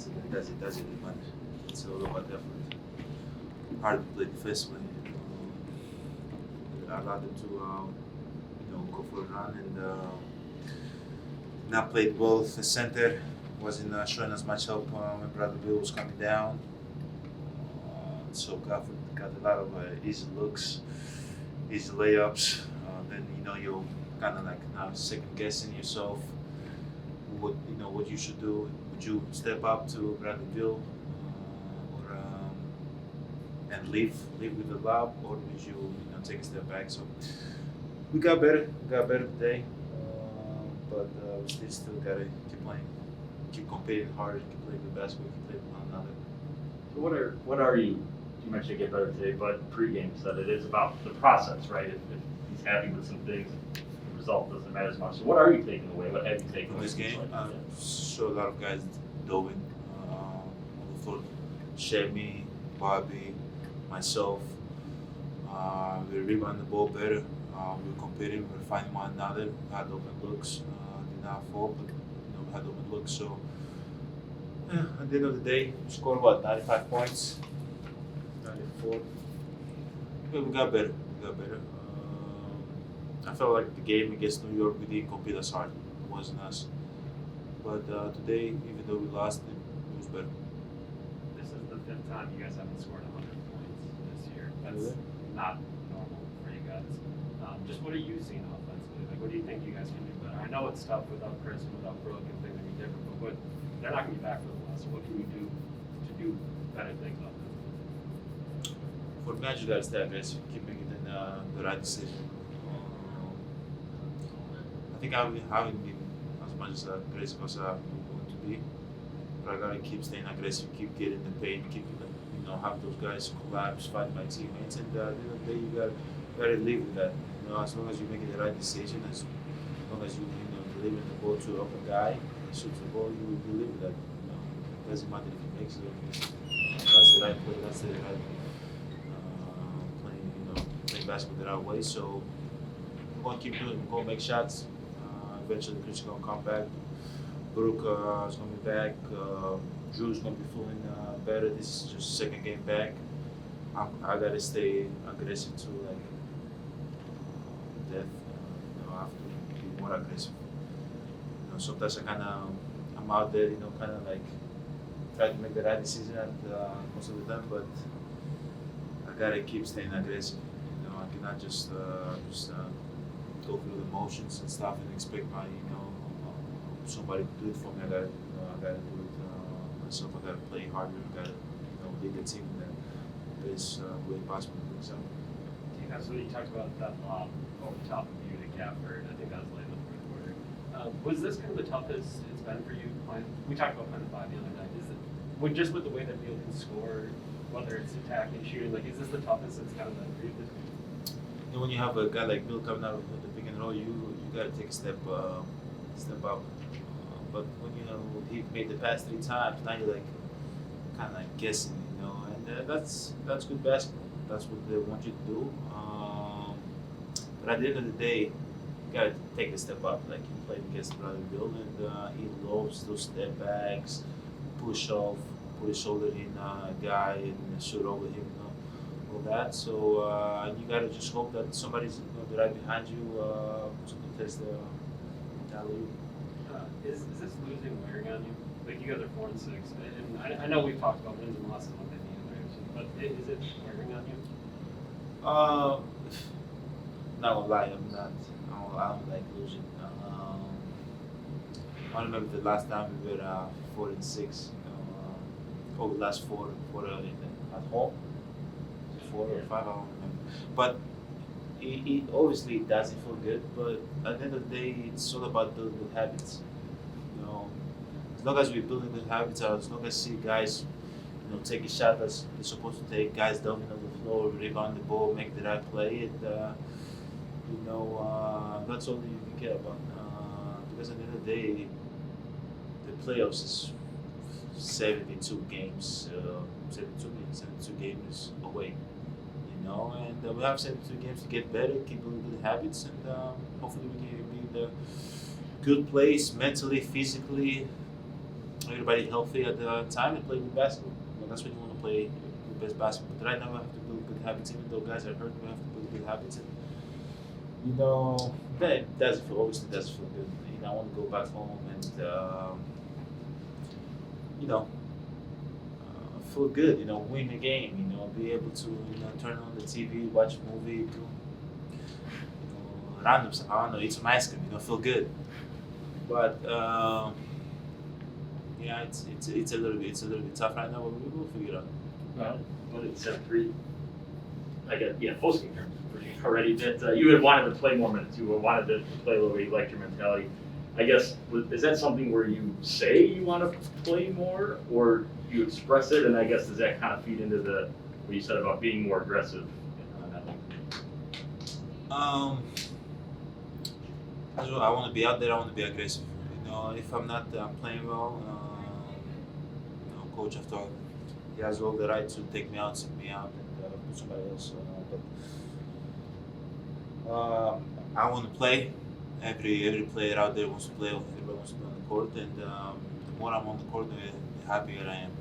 defense, and then that's it. Man. It's all about effort. Hard to play defensively. I allowed them to, go for a run and not played well. The center wasn't showing as much help when Brother Bill was coming down. So got a lot of easy looks, easy layups. Then you're kind of like now second guessing yourself. What you should do. Would you step up to Bradley Bill or and leave with the lob, or would you take a step back? So we got better today, but we still gotta keep playing, keep competing hard, keep playing good basketball, keep playing with one another. So what are you? You mentioned get better today, but pregame said it is about the process, right? If he's happy with some things, the result doesn't matter as much. So what are you taking away? What have you taken From away this game? Yeah. So a lot of guys dove in. For Shemi, Bobby, myself. We rebound the ball better. We were competing. We were finding one another. We had open looks. Did not fall, but we had open looks. So at the end of the day, we scored 95 points. 94. But we got better. I felt like the game against New York, we didn't compete as hard. It wasn't us. But today, even though we lost, it was better. This is the fifth time you guys haven't scored 100 points this year. That's Really? not normal for you guys. Just what are you seeing offensively? Like, what do you think you guys can do better? I know it's tough without Chris and without Brooke and things are gonna be different, but they're not going to be back for the last. So what can you do to do better things offensively? For me, I just gotta stay aggressive, keep making the right decision. I think I haven't been as much as aggressive as I want to be, but I gotta keep staying aggressive, keep getting the pain, keep have those guys collapse, fight my teammates, and at the end of the day, you gotta live with that. As long as you're making the right decision, as long as you delivering the ball to an open guy, shoots the ball, you live with that. It doesn't matter if he makes it or misses. That's the right play. That's the right playing basketball the right way. So we're gonna keep doing it. We're gonna make shots. Eventually, Chris is gonna come back. Brooke is gonna be back. Drew's gonna be feeling better. This is just second game back. I gotta stay aggressive too, like death. I have to be more aggressive. Sometimes I'm out there, kind of like try to make the right decision at most of the time, but I gotta keep staying aggressive. I cannot just go through the motions and stuff and expect my somebody to do it for me. I gotta do it myself. I gotta play harder. I gotta lead the team in the best way possible. So. That's what you talked about that lob over the top of you to Gafford. I think that was late in the fourth quarter. Was this kind of the toughest it's been for you playing? We talked about playing the five the other night. Is it just with the way that Beal can score, whether it's attacking, shooting? Like, is this the toughest it's kind of been for you this game? When you have a guy like Bill coming out of the pick and roll, you got to take a step up. But when he made the pass 3 times, now you're like kind of like guessing, and that's good basketball. That's what they want you to do. But at the end of the day, you gotta take a step up. Like he played against Brother Bill, and he loves those step backs, push off, put his shoulder in a guy, and shoot over him. All that. So you gotta just hope that somebody's be right behind you to contest the alley. Is this losing wearing on you? Like, you guys are 4-6, and I know we've talked about wins and losses on the but is it wearing on you? Not gonna lie, I don't like losing. I remember the last time we were 4-6. Over the last four at home. 4 or 5, I don't remember. But it obviously doesn't feel good. But at the end of the day, it's all about building good habits. As long as we're building good habits, as long as see guys, take a shot that's they're supposed to take, guys dumping on the floor, rebound the ball, make the right play, and that's all that you can care about. Because at the end of the day, the playoffs is 72 games. 72 games away. And we have 72 games to get better, keep building good habits, and hopefully we can be in the good place mentally, physically, everybody healthy at the time and play good basketball. Well, that's when you want to play the best basketball. But right now we have to build good habits. Even though guys are hurt, we have to build good habits. And that does feel obviously does feel good. I want to go back home and feel good. Win a game. Be able to turn on the TV, watch a movie, do random stuff. I don't know, eat some ice cream. Feel good. But yeah, it's a little bit tough right now, but we will figure it out. Well, what did 7-3? I guess, post game terms already that you had wanted to play more minutes. You wanted to play a little bit. You liked your mentality. I guess, is that something where you say you want to play more, or you express it? And I guess does that kind of feed into what you said about being more aggressive? I want to be out there. I want to be aggressive. If I'm not playing well, coach after he has all the right to take me out, sit me out, and put somebody else. But I want to play. Every player out there wants to play. Everybody wants to be on the court, and the more I'm on the court, the happier I am.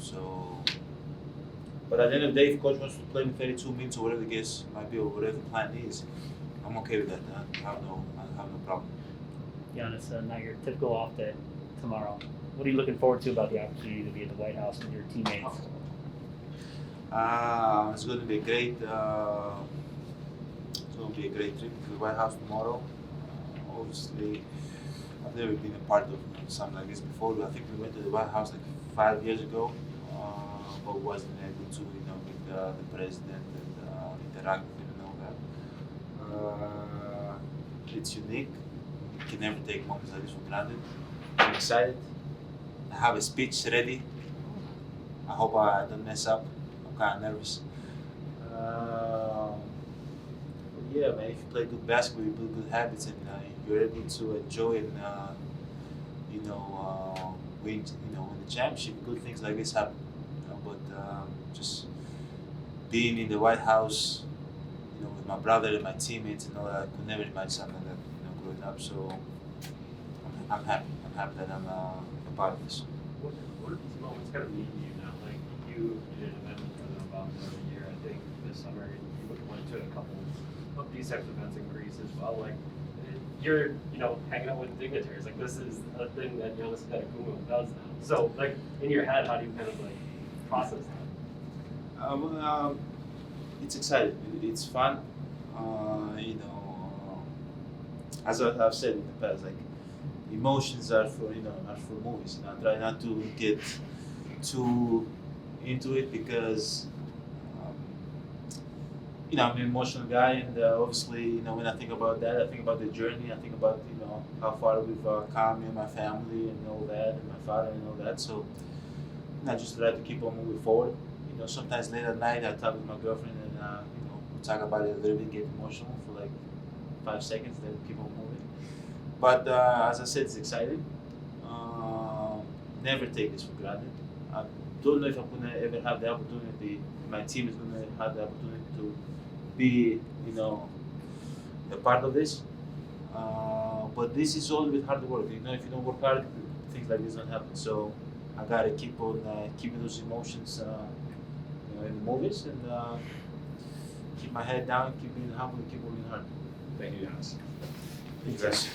So. But at the end of the day, if coach wants to play me 32 minutes or whatever the case might be, or whatever the plan is, I'm okay with that. I have no problem. Giannis, now your typical off day tomorrow. What are you looking forward to about the opportunity to be at the White House with your teammates? It's going to be a great. It's going to be a great trip to the White House tomorrow. Obviously, I've never been a part of something like this before. I think we went to the White House like 5 years ago, but wasn't able to, meet the president and interact with him and all that. It's unique. You can never take moments like this for granted. I'm excited. I have a speech ready. I hope I don't mess up. I'm kind of nervous. Yeah, man, if you play good basketball, you build good habits, and you're able to enjoy and win the championship. Good things like this happen. But just being in the White House, with my brother and my teammates and all that, I could never imagine something like that, growing up. So I'm happy. I'm happy that I'm a part of this. What are these moments kind of mean to you now? Like you did an event with President Obama every year. I think this summer you went to a couple of these types of events in Greece as well. Like you're, hanging out with dignitaries. Like this is a thing that Giannis Antetokounmpo does now. So like in your head, how do you kind of like process that? It's exciting. It's fun. As I've said in the past, like emotions are for not for movies. I try not to get too into it because I'm an emotional guy, and obviously when I think about that, I think about the journey. I think about how far we've come, me and my family, and all that, and my father, and all that. So I just try to keep on moving forward. Sometimes late at night I talk with my girlfriend, and we talk about it a little bit, get emotional for like 5 seconds, then keep on moving. But as I said, it's exciting. Never take this for granted. I don't know if I'm gonna ever have the opportunity. My team is gonna have the opportunity to be, a part of this. But this is all with hard work. If you don't work hard, things like this don't happen. So I gotta keep on keeping those emotions, in the movies, and keep my head down, keep being humble, and keep working hard. Thank you, Giannis. Thanks.